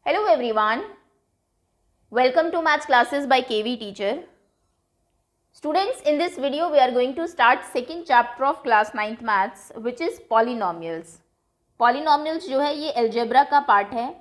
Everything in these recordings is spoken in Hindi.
Hello everyone, welcome to maths classes by KV teacher. Students, in this video we are going to start second chapter of class 9th maths which is polynomials. Polynomials जो है ये algebra का पार्ट है.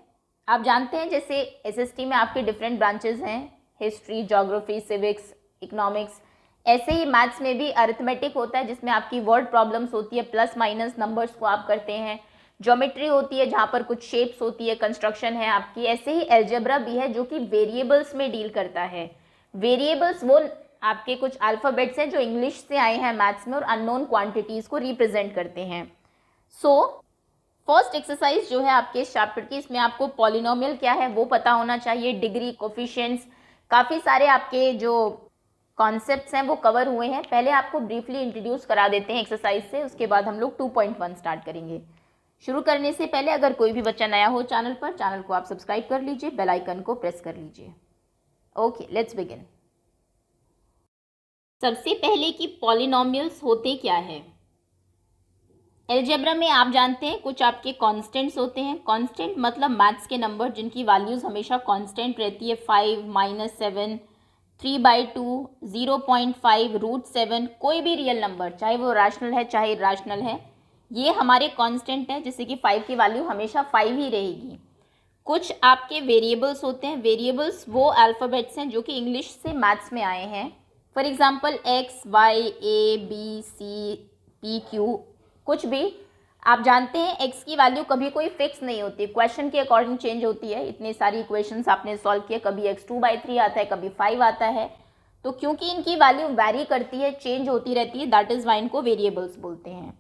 आप जानते हैं जैसे SST में आपके डिफरेंट ब्रांचेस हैं, हिस्ट्री, ज्योग्राफी, सिविक्स, इकोनॉमिक्स, ऐसे ही मैथ्स में भी अरिथमेटिक होता है जिसमें आपकी वर्ड प्रॉब्लम्स होती है, प्लस माइनस नंबर्स को आप करते हैं, ज्योमेट्री होती है जहाँ पर कुछ शेप्स होती है, कंस्ट्रक्शन है आपकी, ऐसे ही एल्जेब्रा भी है जो कि वेरिएबल्स में डील करता है. वेरिएबल्स वो आपके कुछ अल्फ़ाबेट्स हैं जो इंग्लिश से आए हैं मैथ्स में और अननोन क्वांटिटीज़ को रिप्रेजेंट करते हैं. सो फर्स्ट एक्सरसाइज जो है आपके इस चैप्टर की, इसमें आपको पॉलिनोमियल क्या है वो पता होना चाहिए, डिग्री, कोफिशिएंट्स, काफ़ी सारे आपके जो कॉन्सेप्ट्स हैं वो कवर हुए हैं. पहले आपको ब्रीफली इंट्रोड्यूस करा देते हैं एक्सरसाइज से, उसके बाद हम लोग 2.1 स्टार्ट करेंगे. शुरू करने से पहले अगर कोई भी बच्चा नया हो चैनल पर, चैनल को आप सब्सक्राइब कर लीजिए, बेल आइकन को प्रेस कर लीजिए. Okay, let's begin. सबसे पहले कि पॉलिनोमियल्स होते क्या है. एल्जेब्रा में आप जानते हैं कुछ आपके कांस्टेंट्स होते हैं. कांस्टेंट मतलब मैथ्स के नंबर जिनकी वैल्यूज़ हमेशा कांस्टेंट रहती है. 5, -7, 3/2, 0.5, √7, कोई भी रियल नंबर, चाहे वो रैशनल है चाहे इरैशनल है, ये हमारे कांस्टेंट है. जैसे कि 5 की वैल्यू हमेशा 5 ही रहेगी. कुछ आपके वेरिएबल्स होते हैं. वेरिएबल्स वो अल्फ़ाबेट्स हैं जो कि इंग्लिश से मैथ्स में आए हैं. For example x, y, a, b, c, p, q, कुछ भी. आप जानते हैं x की वैल्यू कभी कोई फिक्स नहीं होती, क्वेश्चन के अकॉर्डिंग चेंज होती है. इतने सारी इक्वेशंस आपने सॉल्व किए, कभी x 2/3 आता है, कभी 5 आता है. तो क्योंकि इनकी वैल्यू वैरी करती है, चेंज होती रहती है, दैट इज़ वाई इनको वेरिएबल्स बोलते हैं.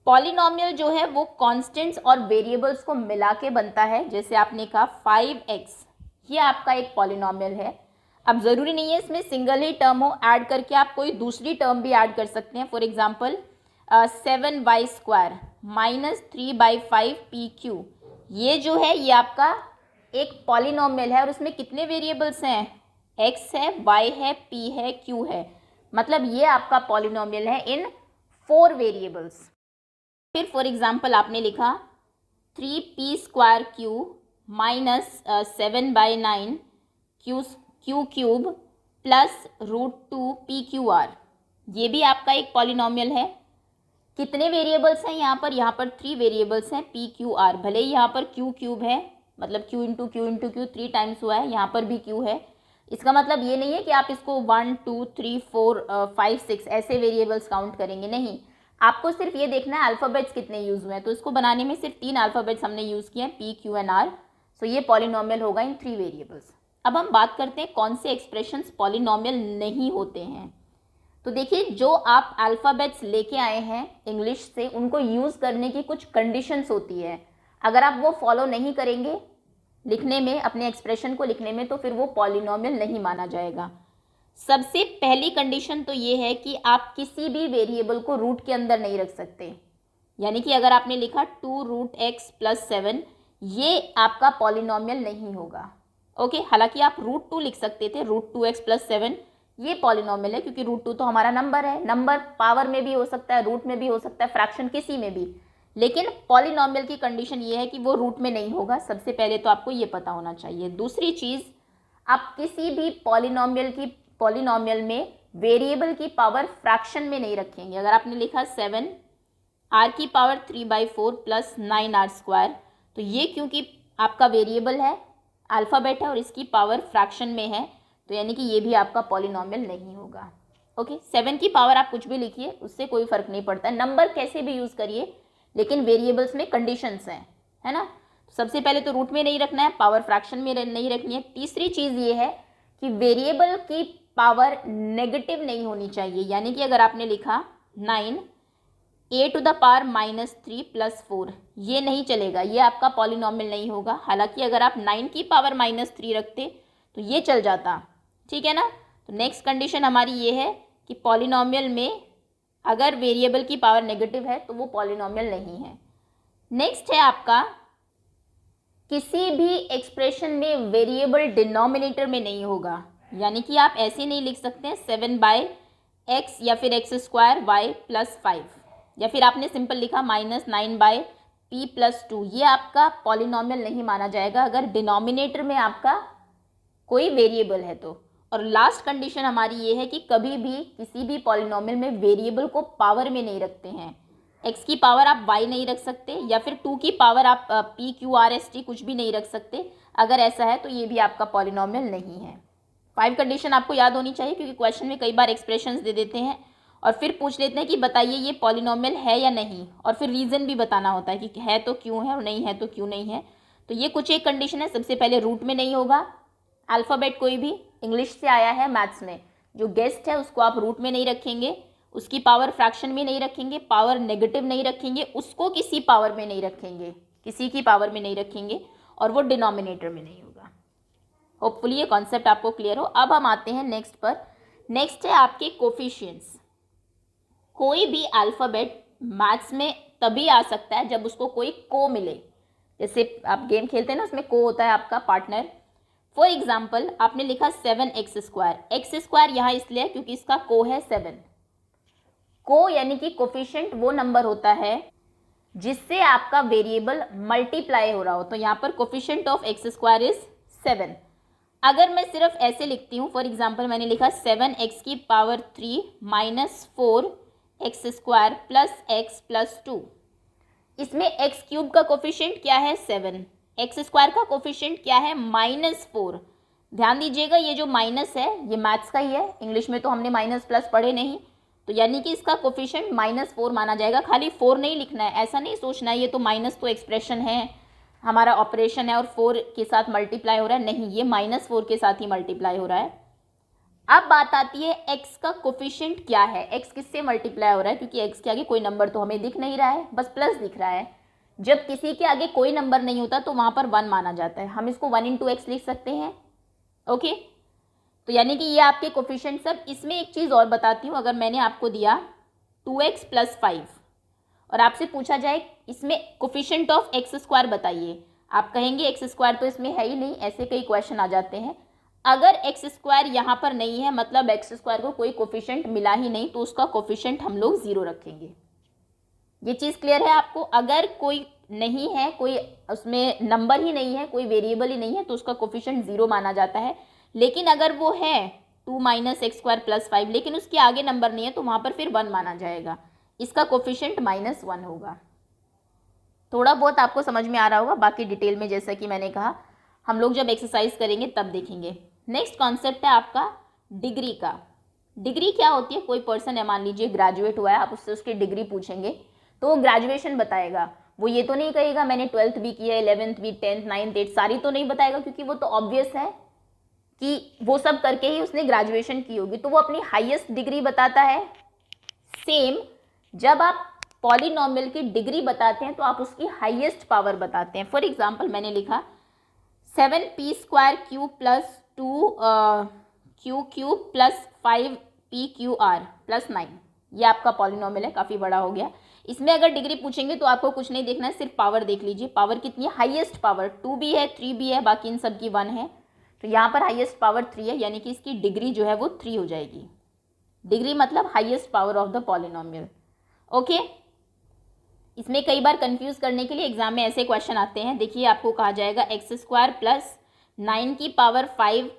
पॉलिनोमियल जो है वो कांस्टेंट्स और वेरिएबल्स को मिला के बनता है. जैसे आपने कहा 5x, ये आपका एक पॉलिनोमियल है. अब ज़रूरी नहीं है इसमें सिंगल ही टर्म हो, ऐड करके आप कोई दूसरी टर्म भी ऐड कर सकते हैं. फॉर एग्जांपल 7y² -3/5 pq, ये जो है ये आपका एक पॉलिनोमियल है और उसमें कितने वेरिएबल्स हैं, x है, y है, p है, q है. मतलब ये आपका पॉलिनोमियल है इन 4 वेरिएबल्स. फिर फॉर एग्जांपल आपने लिखा 3p² -7/9 q³ +√2 pqr, ये भी आपका एक पॉलिनोमियल है. कितने वेरिएबल्स हैं यहाँ पर 3 वेरिएबल्स हैं pqr. भले ही यहाँ पर q³ है, मतलब q इंटू q 3 टाइम्स हुआ है, यहाँ पर भी q है. इसका मतलब ये नहीं है कि आप इसको 1, 2, 3, 4, 5, 6 ऐसे वेरिएबल्स काउंट करेंगे, नहीं. आपको सिर्फ ये देखना है अल्फ़ाबेट्स कितने यूज़ हुए हैं. तो इसको बनाने में सिर्फ 3 अल्फ़ाबेट्स हमने यूज़ किए हैं, p, q एंड r. सो ये पॉलिनोमियल होगा इन 3 वेरिएबल्स. अब हम बात करते हैं कौन से एक्सप्रेशंस पॉलिनोमियल नहीं होते हैं. तो देखिए, जो आप अल्फ़ाबेट्स लेके आए हैं इंग्लिश से, उनको यूज़ करने की कुछ कंडीशंस होती है. अगर आप वो फॉलो नहीं करेंगे लिखने में, अपने एक्सप्रेशन को लिखने में, तो फिर वो पॉलिनोमियल नहीं माना जाएगा. सबसे पहली कंडीशन तो ये है कि आप किसी भी वेरिएबल को रूट के अंदर नहीं रख सकते. यानी कि अगर आपने लिखा 2√x + 7, ये आपका पॉलिनोमियल नहीं होगा. ओके, हालांकि आप √2 लिख सकते थे, √2x + 7, ये पॉलिनोमियल है क्योंकि √2 तो हमारा नंबर है. नंबर पावर में भी हो सकता है, रूट में भी हो सकता है, फ्रैक्शन किसी में भी. लेकिन पॉलिनोमियल की कंडीशन ये है कि वो रूट में नहीं होगा. सबसे पहले तो आपको ये पता होना चाहिए. दूसरी चीज़, आप किसी भी पॉलिनोमियल में वेरिएबल की पावर फ्रैक्शन में नहीं रखेंगे. अगर आपने लिखा 7 r³ 3/4 + 9r², तो ये क्योंकि आपका वेरिएबल है, अल्फ़ाबेट है और इसकी पावर फ्रैक्शन में है, तो यानी कि ये भी आपका पॉलिनोमियल नहीं होगा. ओके, 7 की पावर आप कुछ भी लिखिए, उससे कोई फ़र्क नहीं पड़ता है, नंबर कैसे भी यूज़ करिए, लेकिन वेरिएबल्स में कंडीशंस हैं, है ना. सबसे पहले तो रूट में नहीं रखना है, पावर फ्रैक्शन में नहीं रखनी है. तीसरी चीज़ ये है कि वेरिएबल की पावर नेगेटिव नहीं होनी चाहिए. यानी कि अगर आपने लिखा 9 a⁻³ +4, ये नहीं चलेगा, ये आपका पॉलिनोमियल नहीं होगा. हालांकि अगर आप 9 की पावर -3 रखते तो ये चल जाता, ठीक है ना. तो नेक्स्ट कंडीशन हमारी ये है कि पॉलिनोमियल में अगर वेरिएबल की पावर नेगेटिव है तो वो पॉलिनोमियल नहीं है. नेक्स्ट है आपका, किसी भी एक्सप्रेशन में वेरिएबल डिनोमिनेटर में नहीं होगा. यानी कि आप ऐसे नहीं लिख सकते हैं 7/x या फिर x² y + 5, या फिर आपने सिंपल लिखा -9/p p+2 ये आपका पॉलिनॉमियल नहीं माना जाएगा अगर डिनोमिनेटर में आपका कोई वेरिएबल है तो। और लास्ट कंडीशन हमारी ये है कि कभी भी किसी भी पॉलिनॉमियल में वेरिएबल को पावर में नहीं रखते हैं। x की पावर आप y नहीं रख सकते या फिर 2 की पावर आप p q r s t कुछ भी नहीं रख सकते। अगर ऐसा है तो ये भी आपका पॉलिनॉमियल नहीं है। 5 कंडीशन आपको याद होनी चाहिए क्योंकि क्वेश्चन में कई बार एक्सप्रेशंस दे देते हैं और फिर पूछ लेते हैं कि बताइए ये पॉलिनॉमियल है या नहीं, और फिर रीज़न भी बताना होता है कि है तो क्यों है और नहीं है तो क्यों नहीं है। तो ये कुछ एक कंडीशन है। सबसे पहले रूट में नहीं होगा, अल्फ़ाबेट कोई भी इंग्लिश से आया है मैथ्स में, जो गेस्ट है उसको आप रूट में नहीं रखेंगे, उसकी पावर फ्रैक्शन में नहीं रखेंगे, पावर नेगेटिव नहीं रखेंगे, उसको किसी पावर में नहीं रखेंगे, किसी की पावर में नहीं रखेंगे, और वो डिनोमिनेटर में नहीं होगा। होपफुली ये कॉन्सेप्ट आपको क्लियर हो। अब हम आते हैं नेक्स्ट पर। नेक्स्ट है आपके कोफिशिएंट्स। कोई भी अल्फ़ाबेट मैथ्स में तभी आ सकता है जब उसको कोई को मिले। जैसे आप गेम खेलते हैं ना, उसमें को होता है आपका पार्टनर। फॉर एग्जाम्पल आपने लिखा 7x²। x² यहाँ इसलिए क्योंकि इसका को है 7। को यानी कि कोफिशिएंट वो नंबर होता है जिससे आपका वेरिएबल मल्टीप्लाई हो रहा हो। तो यहाँ पर कोफिशिएंट ऑफ x² इज 7। अगर मैं सिर्फ ऐसे लिखती हूँ, फॉर एग्जाम्पल मैंने लिखा 7x³ - 4x² + x + 2। इसमें x³ का कोफिशिएंट क्या है 7, x² का कोफिशिएंट क्या है -4। ध्यान दीजिएगा ये जो माइनस है ये मैथ्स का ही है, इंग्लिश में तो हमने माइनस प्लस पढ़े नहीं, तो यानी कि इसका कोफिशिएंट -4 माना जाएगा। खाली 4 नहीं लिखना है, ऐसा नहीं सोचना है ये तो माइनस तो एक्सप्रेशन है, हमारा ऑपरेशन है और 4 के साथ मल्टीप्लाई हो रहा है, नहीं, ये -4 के साथ ही मल्टीप्लाई हो रहा है। अब बात आती है x का कोफिशिएंट क्या है, x किससे मल्टीप्लाई हो रहा है, क्योंकि x के आगे कोई नंबर तो हमें दिख नहीं रहा है, बस प्लस दिख रहा है। जब किसी के आगे कोई नंबर नहीं होता तो वहाँ पर 1 माना जाता है, हम इसको 1 × x लिख सकते हैं। ओके, तो यानी कि ये आपके कोफिशिएंट सब। इसमें एक चीज़ और बताती हूँ, अगर मैंने आपको दिया 2x + 5 और आपसे पूछा जाए इसमें कोफिशिएंट ऑफ x² बताइए, आप कहेंगे x² तो इसमें है ही नहीं, ऐसे कई क्वेश्चन आ जाते हैं। अगर x² यहाँ पर नहीं है मतलब x² को कोई कोफिशिएंट मिला ही नहीं, तो उसका कोफिशिएंट हम लोग 0 रखेंगे। ये चीज़ क्लियर है आपको। अगर कोई नहीं है, कोई उसमें नंबर ही नहीं है, कोई वेरिएबल ही नहीं है, तो उसका कोफिशिएंट 0 माना जाता है। लेकिन अगर वो है 2 - x² + 5 लेकिन उसके आगे नंबर नहीं है तो वहाँ पर फिर 1 माना जाएगा, इसका कोफिशिएंट -1 होगा। थोड़ा बहुत आपको समझ में आ रहा होगा, बाकी डिटेल में जैसा कि मैंने कहा हम लोग जब एक्सरसाइज करेंगे तब देखेंगे। नेक्स्ट कॉन्सेप्ट है आपका डिग्री का। डिग्री क्या होती है, कोई पर्सन है मान लीजिए ग्रेजुएट हुआ है, आप उससे उसकी डिग्री पूछेंगे तो वो ग्रेजुएशन बताएगा, वो ये तो नहीं कहेगा मैंने 12th भी किया, 11th भी, 10th 9th 8th सारी तो नहीं बताएगा, क्योंकि वो तो ऑब्वियस है कि वो सब करके ही उसने ग्रेजुएशन की होगी, तो वो अपनी हाईएस्ट डिग्री बताता है। सेम जब आप पॉलिनॉमियल की डिग्री बताते हैं तो आप उसकी हाईएस्ट पावर बताते हैं। फॉर एग्जांपल मैंने लिखा 7p² + 2q³ + 5pqr + 9, ये आपका पॉलिनॉमियल है, काफ़ी बड़ा हो गया। इसमें अगर डिग्री पूछेंगे तो आपको कुछ नहीं देखना है, सिर्फ पावर देख लीजिए। पावर कितनी है, हाईएस्ट पावर 2 भी है, 3 भी है, बाकी इन सब की 1 है, तो यहाँ पर हाईएस्ट पावर 3 है, यानी कि इसकी डिग्री जो है वो 3 हो जाएगी। डिग्री मतलब highest power of the polynomial. Okay, इसमें कई बार कंफ्यूज करने के लिए एग्जाम में ऐसे क्वेश्चन आते हैं। देखिए आपको कहा जाएगा x² + 9 की पावर 5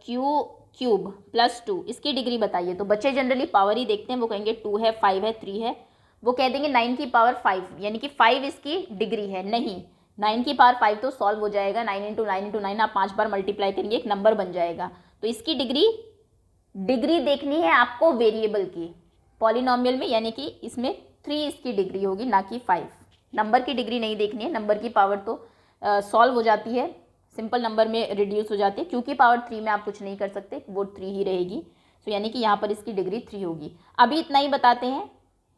q³ + 2, इसकी डिग्री बताइए। तो बच्चे जनरली पावर ही देखते हैं, वो कहेंगे 2 है, 5 है, 3 है, वो कह देंगे 9 की पावर 5 यानी कि 5 इसकी डिग्री है। नहीं, 9 की पावर 5 तो सॉल्व हो जाएगा, 9 × 9 × 9 आप 5 बार मल्टीप्लाई करेंगे एक नंबर बन जाएगा। तो इसकी डिग्री देखनी है आपको वेरिएबल की पॉलिनॉमियल में, यानी कि इसमें 3 इसकी डिग्री होगी ना कि 5। नंबर की डिग्री नहीं देखनी है, नंबर की पावर तो सॉल्व हो जाती है, सिंपल नंबर में रिड्यूस हो जाती है, क्योंकि पावर 3 में आप कुछ नहीं कर सकते, वो 3 ही रहेगी। तो यानी कि यहाँ पर इसकी डिग्री 3 होगी। अभी इतना ही बताते हैं,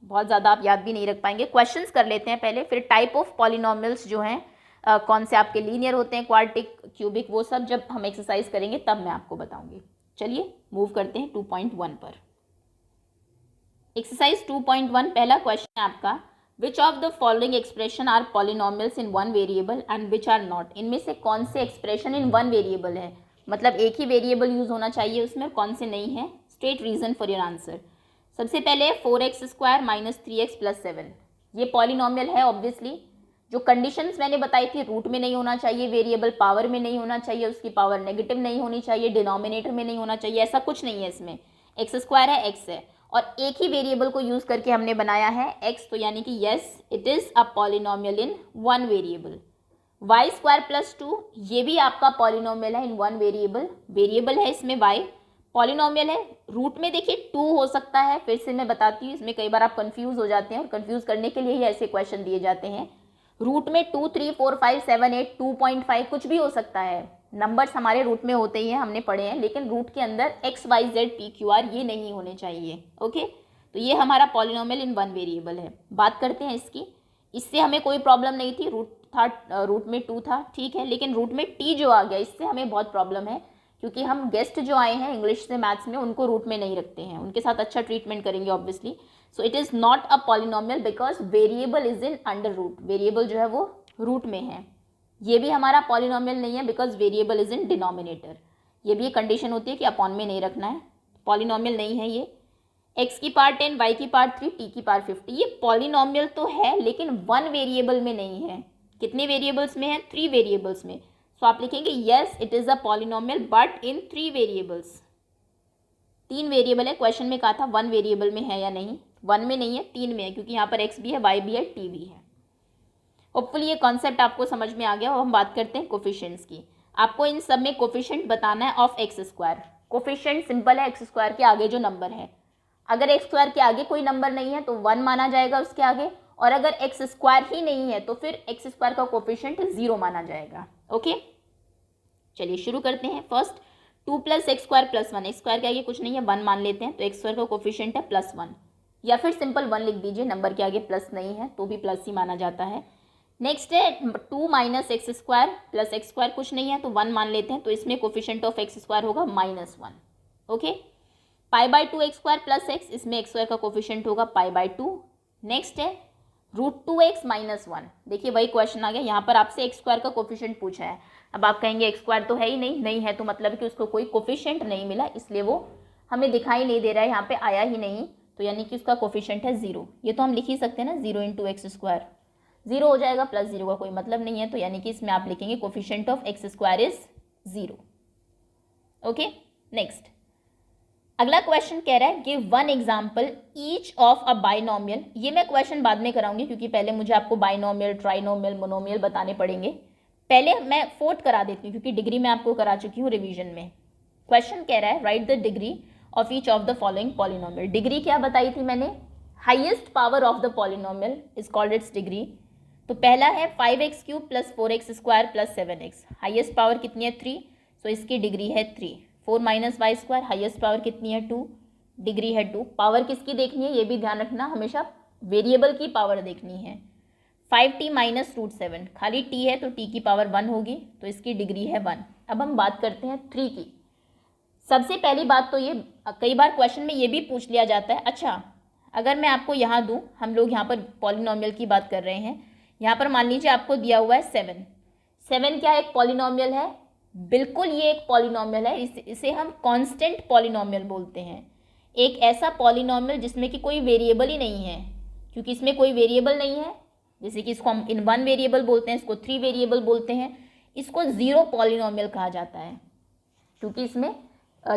बहुत ज़्यादा आप याद भी नहीं रख पाएंगे। क्वेश्चंस कर लेते हैं पहले, फिर टाइप ऑफ पॉलिनॉमियल्स जो हैं कौन से आपके लीनियर होते हैं, क्वाड्रेटिक, क्यूबिक, वो सब जब हम एक्सरसाइज करेंगे तब मैं आपको बताऊंगी। चलिए मूव करते हैं 2.1 पर। एक्सरसाइज 2.1 पहला क्वेश्चन है आपका, which of the following expression are polynomials in 1 variable and which are not. इनमें से कौन से एक्सप्रेशन इन 1 वेरिएबल है, मतलब एक ही वेरिएबल यूज होना चाहिए उसमें, कौन से नहीं है। State reason for your answer. सबसे पहले 4x² - 3x + 7, ये पॉलिनॉमियल है ऑब्वियसली। जो कंडीशंस मैंने बताई थी, रूट में नहीं होना चाहिए वेरिएबल, पावर में नहीं होना चाहिए, उसकी पावर नेगेटिव नहीं होनी चाहिए, डिनोमिनेटर में नहीं होना चाहिए, ऐसा कुछ नहीं है इसमें। एक्स स्क्वायर है, एक्स है, और एक ही वेरिएबल को यूज करके हमने बनाया है एक्स, तो यानी कि yes it is a polynomial in one variable. Y square plus 2 ये भी आपका पॉलिनोमियल है इन वन वेरिएबल, वेरिएबल है इसमें वाई, पॉलिनोमियल है। रूट में देखिए 2 हो सकता है, फिर से मैं बताती हूँ, इसमें कई बार आप कंफ्यूज हो जाते हैं और कंफ्यूज करने के लिए ही ऐसे क्वेश्चन दिए जाते हैं। रूट में 2, 3, 4, 5, 7, 8, 2.5 कुछ भी हो सकता है, नंबर्स हमारे रूट में होते ही हैं, हमने पढ़े हैं, लेकिन रूट के अंदर X Y Z P Q R ये नहीं होने चाहिए। ओके, तो ये हमारा पॉलिनोमियल इन वन वेरिएबल है। बात करते हैं इसकी, इससे हमें कोई प्रॉब्लम नहीं थी, रूट था, रूट में 2 था, ठीक है, लेकिन रूट में टी जो आ गया इससे हमें बहुत प्रॉब्लम है, क्योंकि हम गेस्ट जो आए हैं इंग्लिश से मैथ्स में उनको रूट में नहीं रखते हैं, उनके साथ अच्छा ट्रीटमेंट करेंगे obviously. So it is not a polynomial because variable is in under root, variable जो है वो रूट में है। ये भी हमारा पॉलिनोमियल नहीं है because variable is in denominator, ये भी एक कंडीशन होती है कि अपॉन में नहीं रखना है, पॉलिनोमियल नहीं है ये। एक्स की पावर 10, वाई की पावर 3, टी की पावर 50, ये पॉलिनोमियल तो है लेकिन वन वेरिएबल में नहीं है। कितने वेरिएबल्स में है? 3 वेरिएबल्स में। सो आप लिखेंगे yes it is a polynomial but in 3 variables. 3 variable है, क्वेश्चन में कहा था 1 वेरिएबल में है या नहीं, 1 में नहीं है, 3 में है, क्योंकि यहाँ पर एक्स भी है, वाई भी है, टी भी है। होपफुली ये कॉन्सेप्ट आपको समझ में आ गया। और हम बात करते हैं कोफिशिएंट्स की। आपको इन सब में कोफिशिएंट बताना है of x square. Coefficient simple है, एक्स स्क्वायर के आगे जो नंबर है, अगर एक्स स्क्वायर के आगे कोई नंबर नहीं है तो 1 माना जाएगा उसके आगे, और अगर एक्स स्क्वायर ही नहीं है तो फिर एक्स स्क्वायर का कोफिशिएंट 0 माना जाएगा। ओके, चलिए शुरू करते हैं। First 2 plus x square plus 1, x square के आगे कुछ नहीं है, 1 मान लेते हैं, तो एक्स स्क्वायर का कोफिशिएंट है +1, या फिर सिंपल 1 लिख दीजिए, नंबर के आगे प्लस नहीं है तो भी प्लस ही माना जाता है। नेक्स्ट है 2 minus x square plus x square, कुछ नहीं है तो 1 मान लेते हैं, तो इसमें कोफिशिएंट ऑफ एक्स स्क्वायर होगा -1। Okay, π/2 x square plus x, इसमें एक्स स्क्वायर का कोफिशिएंट होगा π/2। नेक्स्ट है √2x - 1, देखिए वही क्वेश्चन आ गया, यहाँ पर आपसे एक्स स्क्वायर का कोफिशिएंट पूछा है। अब आप कहेंगे एक्स स्क्वायर तो है ही नहीं, नहीं है तो मतलब कि उसको कोई कोफिशिएंट नहीं मिला, इसलिए वो हमें दिखाई नहीं दे रहा है, यहाँ पे आया ही नहीं, तो यानी कि उसका कोफिशिएंट है 0। ये तो हम लिख ही सकते हैं ना, 0 × एक्स स्क्वायर 0 हो जाएगा, +0 का कोई मतलब नहीं है, तो यानी कि इसमें आप लिखेंगे coefficient of x square is 0। Okay, next अगला क्वेश्चन कह रहा है give 1 example each of a binomial. ये मैं क्वेश्चन बाद में कराऊंगी क्योंकि पहले मुझे आपको बाइनोमियल, ट्राइनोमियल, मोनोमियल बताने पड़ेंगे। पहले मैं 4th करा देती हूँ क्योंकि डिग्री में आपको करा चुकी हूँ रिवीजन में। क्वेश्चन कह रहा है right the degree of each of the following polynomial. Degree क्या बताई थी मैंने? Highest power of the polynomial is called its degree. तो पहला है 5x³ + 4x² + 7x, highest power कितनी है 3, सो इसकी डिग्री है 3। 4 - y², हाइएस्ट पावर कितनी है 2, डिग्री है 2। पावर किसकी देखनी है ये भी ध्यान रखना, हमेशा वेरिएबल की पावर देखनी है। 5t - √7, खाली t है तो t की पावर 1 होगी, तो इसकी डिग्री है 1। अब हम बात करते हैं 3 की। सबसे पहली बात तो ये, कई बार क्वेश्चन में ये भी पूछ लिया जाता है, अच्छा अगर मैं आपको यहाँ दूँ, हम लोग यहाँ पर पॉलिनोमियल की बात कर रहे हैं, यहाँ पर मान लीजिए आपको दिया हुआ है 7 क्या एक पॉलिनोमियल है? बिल्कुल ये एक पॉलिनोमियल है, इसे हम कांस्टेंट पॉलिनोमियल बोलते हैं। एक ऐसा पॉलिनोमियल जिसमें कि कोई वेरिएबल ही नहीं है, क्योंकि इसमें कोई वेरिएबल नहीं है, जैसे कि इसको हम इन 1 वेरिएबल बोलते हैं, इसको 3 वेरिएबल बोलते हैं, इसको 0 पॉलिनोमियल कहा जाता है, क्योंकि इसमें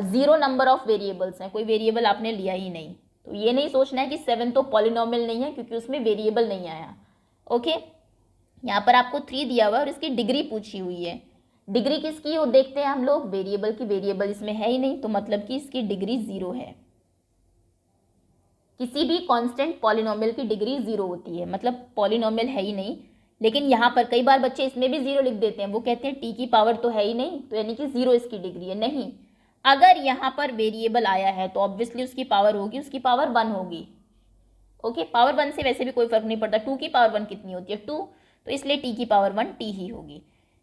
0 नंबर ऑफ वेरिएबल्स हैं, कोई वेरिएबल आपने लिया ही नहीं। तो ये नहीं सोचना है कि 7 तो पॉलिनोमियल नहीं है क्योंकि उसमें वेरिएबल नहीं आया। ओके, यहाँ पर आपको 3 दिया हुआ है और इसकी डिग्री पूछी हुई है। डिग्री किसकी हो देखते हैं हम लोग, वेरिएबल की। वेरिएबल इसमें है ही नहीं तो मतलब कि इसकी डिग्री 0 है। किसी भी कांस्टेंट पॉलिनोमियल की डिग्री 0 होती है, मतलब पॉलिनोमियल है ही नहीं। लेकिन यहाँ पर कई बार बच्चे इसमें भी 0 लिख देते हैं, वो कहते हैं टी की पावर तो है ही नहीं तो यानी कि 0 इसकी डिग्री है। नहीं, अगर यहाँ पर वेरिएबल आया है तो ऑब्वियसली उसकी पावर होगी, उसकी पावर 1 होगी। ओके, पावर 1 से वैसे भी कोई फर्क नहीं पड़ता, 2 की पावर 1 कितनी होती है 2, तो इसलिए t की पावर 1 t ही होगी।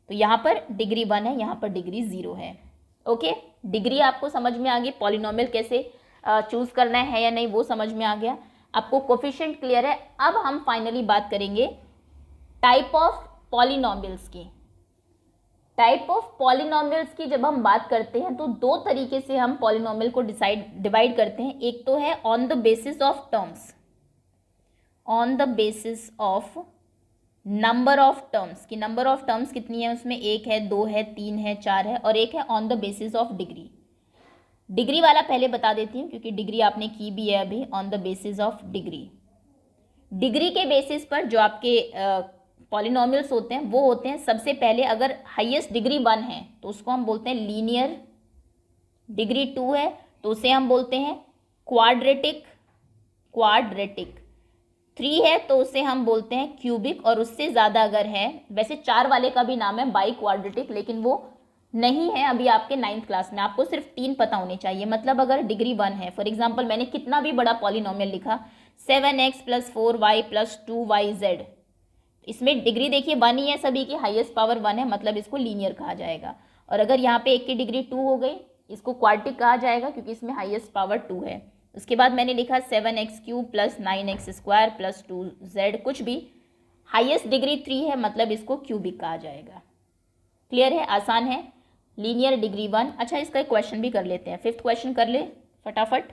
तो यहाँ पर डिग्री 1 है, यहाँ पर डिग्री 0 है। ओके, डिग्री आपको समझ में आ गई, पॉलिनोमियल कैसे चूज करना है या नहीं वो समझ में आ गया आपको, कोफिशिएंट क्लियर है। अब हम फाइनली बात करेंगे टाइप ऑफ पॉलिनोमियल्स की। टाइप ऑफ पॉलिनोमियल्स की जब हम बात करते हैं तो 2 तरीके से हम पॉलिनोमियल को डिवाइड करते हैं। एक तो है on the basis of terms, on the basis of number of terms की, नंबर ऑफ टर्म्स कितनी है उसमें, 1 है, 2 है, 3 है, 4 है और एक है on the basis of degree. Degree वाला पहले बता देती हूँ क्योंकि डिग्री आपने की भी है अभी, on the basis of degree. Degree के बेसिस पर जो आपके पॉलिनोमियल्स होते हैं वो होते हैं, सबसे पहले अगर हाईएस्ट डिग्री 1 है तो उसको हम बोलते हैं लीनियर, डिग्री 2 है तो उसे हम बोलते हैं क्वाड्रेटिक, क्वाड्रेटिक 3 है तो उसे हम बोलते हैं क्यूबिक, और उससे ज़्यादा अगर है, वैसे 4 वाले का भी नाम है बाई क्वाड्रेटिक लेकिन वो नहीं है अभी आपके 9th क्लास में, आपको सिर्फ 3 पता होने चाहिए। मतलब अगर डिग्री 1 है, फॉर एग्जाम्पल मैंने कितना भी बड़ा पॉलिनोमियल लिखा 7x + 4y + 2yz, इसमें डिग्री देखिए 1 ही है, सभी की हाईएस्ट पावर 1 है, मतलब इसको लीनियर कहा जाएगा। और अगर यहाँ पे एक की डिग्री 2 हो गई, इसको क्वाड्रेटिक कहा जाएगा क्योंकि इसमें हाईएस्ट पावर 2 है। उसके बाद मैंने लिखा 7x³ + 9x² + 2z, कुछ भी हाईएस्ट डिग्री 3 है मतलब इसको क्यूबिक कहा जाएगा। क्लियर है, आसान है, लीनियर डिग्री 1। अच्छा, इसका एक क्वेश्चन भी कर लेते हैं, 5th क्वेश्चन कर ले फटाफट।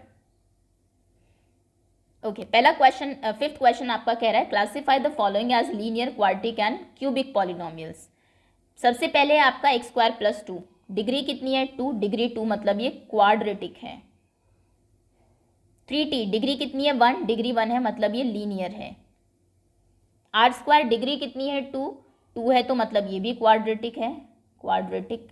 ओके, पहला क्वेश्चन, 5th क्वेश्चन आपका कह रहा है classify the following as linear, quadratic and cubic polynomials. सबसे पहले है आपका x² + 2, डिग्री कितनी है 2, डिग्री 2 मतलब ये क्वाड्रेटिक है। 3t डिग्री कितनी है 1, डिग्री 1 है मतलब ये लीनियर है। r² डिग्री कितनी है 2, 2 है तो मतलब ये भी क्वाड्रेटिक है, क्वाड्रेटिक।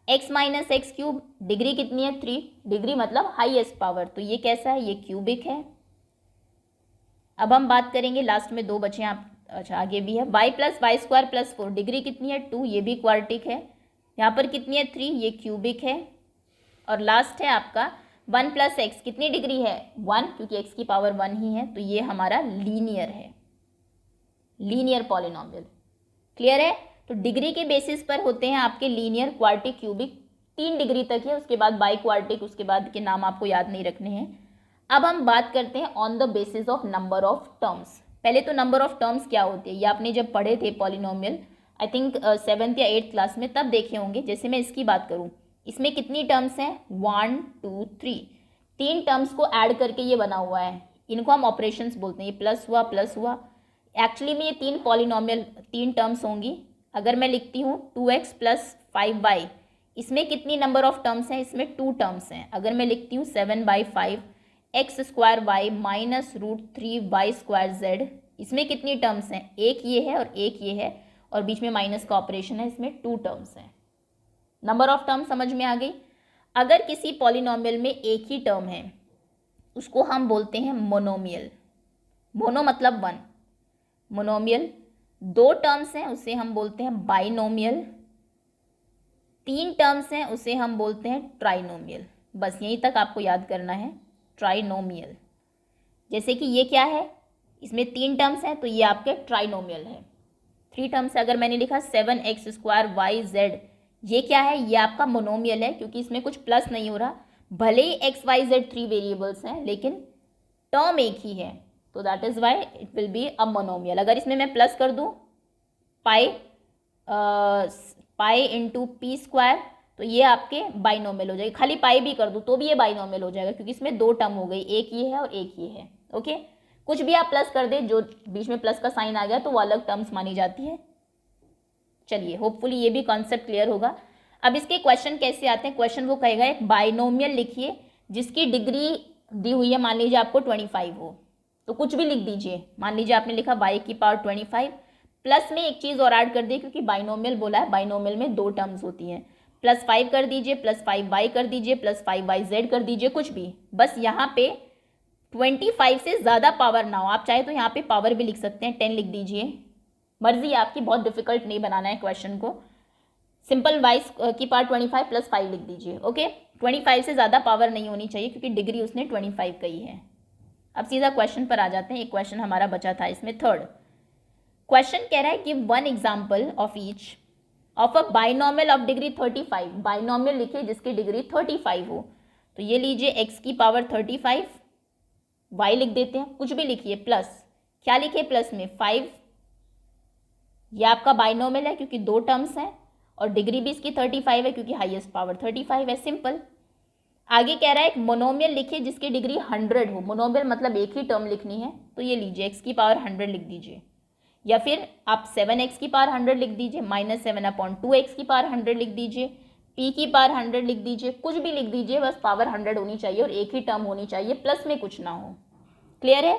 x - x³ डिग्री कितनी है 3, डिग्री मतलब हाईएस्ट पावर, तो ये कैसा है, ये क्यूबिक है। अब हम बात करेंगे, लास्ट में 2 बचे आप, अच्छा आगे भी है, y + y² + 4 डिग्री कितनी है 2, ये भी क्वाड्रेटिक है। यहाँ पर कितनी है 3, ये क्यूबिक है। और लास्ट है आपका 1 + x, कितनी डिग्री है 1, क्योंकि x की पावर 1 ही है, तो ये हमारा लीनियर है, लीनियर पॉलिनोमियल। क्लियर है, तो डिग्री के बेसिस पर होते हैं आपके लीनियर, क्वाड्रेटिक, क्यूबिक, 3 डिग्री तक है, उसके बाद बाई क्वाड्रेटिक, उसके बाद के नाम आपको याद नहीं रखने हैं। अब हम बात करते हैं on the basis of number of terms. पहले तो नंबर ऑफ टर्म्स क्या होती है ये आपने जब पढ़े थे पॉलिनोमियल, आई थिंक 7th या 8th क्लास में, तब देखे होंगे। जैसे मैं इसकी बात करूँ, इसमें कितनी टर्म्स हैं 1 2 3, 3 टर्म्स को ऐड करके ये बना हुआ है, इनको हम ऑपरेशंस बोलते हैं। ये प्लस हुआ, एक्चुअली में ये 3 पॉलिनोमियल 3 टर्म्स होंगी। अगर मैं लिखती हूँ 2x + 5y, इसमें कितनी नंबर ऑफ टर्म्स हैं, इसमें 2 टर्म्स हैं। अगर मैं लिखती हूँ 7/5 x² y - √3y² z, इसमें कितनी टर्म्स हैं, एक ये है और एक ये है, और बीच में माइनस का ऑपरेशन है, इसमें 2 टर्म्स हैं। नंबर ऑफ टर्म समझ में आ गई। अगर किसी पॉलिनोमियल में एक ही टर्म है उसको हम बोलते हैं मोनोमियल, मोनो मतलब 1, मोनोमियल। 2 टर्म्स हैं उसे हम बोलते हैं बाइनोमियल, 3 टर्म्स हैं उसे हम बोलते हैं ट्राइनोमियल। बस यहीं तक आपको याद करना है, ट्राइनोमियल। जैसे कि ये क्या है, इसमें 3 टर्म्स हैं तो ये आपके ट्राइनोमियल है। 3 टर्म्स है, अगर मैंने लिखा 7x² yz, ये क्या है, ये आपका मोनोमियल है क्योंकि इसमें कुछ प्लस नहीं हो रहा, भले ही x y z 3 वेरिएबल्स हैं लेकिन टर्म एक ही है, तो that is why it will be a monomial. अगर इसमें मैं प्लस कर दूँ पाई × p², तो ये आपके बाइनोमियल हो जाएगी। खाली पाई भी कर दूँ तो भी ये बाइनोमियल हो जाएगा क्योंकि इसमें 2 टर्म हो गई, एक ये है और एक ये है। ओके, कुछ भी आप प्लस कर दे, जो बीच में प्लस का साइन आ गया तो वो अलग टर्म्स मानी जाती है। चलिए, होपफुली ये भी कॉन्सेप्ट क्लियर होगा। अब इसके क्वेश्चन कैसे आते हैं, क्वेश्चन वो कहेगा एक बाइनोमियल लिखिए जिसकी डिग्री दी हुई है, मान लीजिए आपको 25 हो, तो कुछ भी लिख दीजिए। मान लीजिए आपने लिखा y की पावर 25, प्लस में एक चीज़ और ऐड कर दी क्योंकि बाइनोमियल बोला है, बाइनोमियल में 2 टर्म्स होती हैं, +5 कर दीजिए, +5y कर दीजिए, +5yz कर दीजिए, कुछ भी, बस यहाँ पे 25 से ज़्यादा पावर ना हो। आप चाहे तो यहाँ पे पावर भी लिख सकते हैं, 10 लिख दीजिए, मर्जी आपकी, बहुत डिफिकल्ट नहीं बनाना है क्वेश्चन को। सिंपल y की पावर 25 + 5 लिख दीजिए। ओके, 25 से ज़्यादा पावर नहीं होनी चाहिए क्योंकि डिग्री उसने 25 कही है। अब सीधा क्वेश्चन पर आ जाते हैं, एक क्वेश्चन हमारा बचा था इसमें, 3rd क्वेश्चन कह रहा है give 1 example of each of a binomial of degree 35। Binomial लिखिए जिसकी डिग्री 35 हो, तो ये लीजिए x की पावर 35, y लिख देते हैं, कुछ भी लिखिए, प्लस, क्या लिखिए प्लस में 5, ये आपका बाइनोमियल है क्योंकि 2 टर्म्स हैं और डिग्री भी इसकी 35 है क्योंकि हाईएस्ट पावर 35 है, सिंपल। आगे कह रहा है एक मोनोमियल लिखिए जिसकी डिग्री 100 हो, मोनोमियल मतलब एक ही टर्म लिखनी है, तो ये लीजिए x की पावर 100 लिख दीजिए। या फिर आप 7x की पावर 100 लिख दीजिए, -7/2x की पावर 100 लिख दीजिए, p की पावर 100 लिख दीजिए, कुछ भी लिख दीजिए, बस पावर 100 होनी चाहिए और एक ही टर्म होनी चाहिए, प्लस में कुछ ना हो। क्लियर है?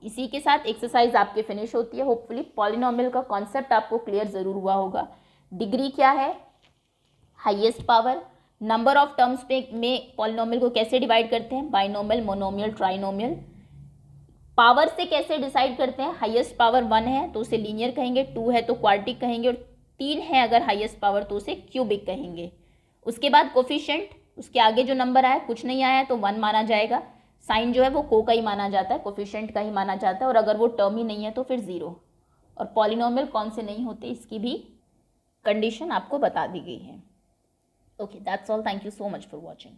इसी के साथ एक्सरसाइज आपके फिनिश होती है। होपफुली पॉलिनोमियल का कॉन्सेप्ट आपको क्लियर ज़रूर हुआ होगा। डिग्री क्या है? Highest power. Number of terms पे में पॉलिनोमियल को कैसे डिवाइड करते हैं? Binomial, monomial, trinomial. पावर से कैसे डिसाइड करते हैं? हाईएस्ट पावर 1 है तो उसे लीनियर कहेंगे, 2 है तो क्वाड्रेटिक कहेंगे, और 3 है अगर हाईएस्ट पावर तो उसे क्यूबिक कहेंगे। उसके बाद कोफिशिएंट, उसके आगे जो नंबर आया, कुछ नहीं आया तो 1 माना जाएगा। साइन जो है वो को का ही माना जाता है, कोफिशिएंट का ही माना जाता है, और अगर वो टर्म ही नहीं है तो फिर 0। और पॉलिनोमियल कौन से नहीं होते इसकी भी कंडीशन आपको बता दी गई है। Okay, that's all. Thank you so much for watching.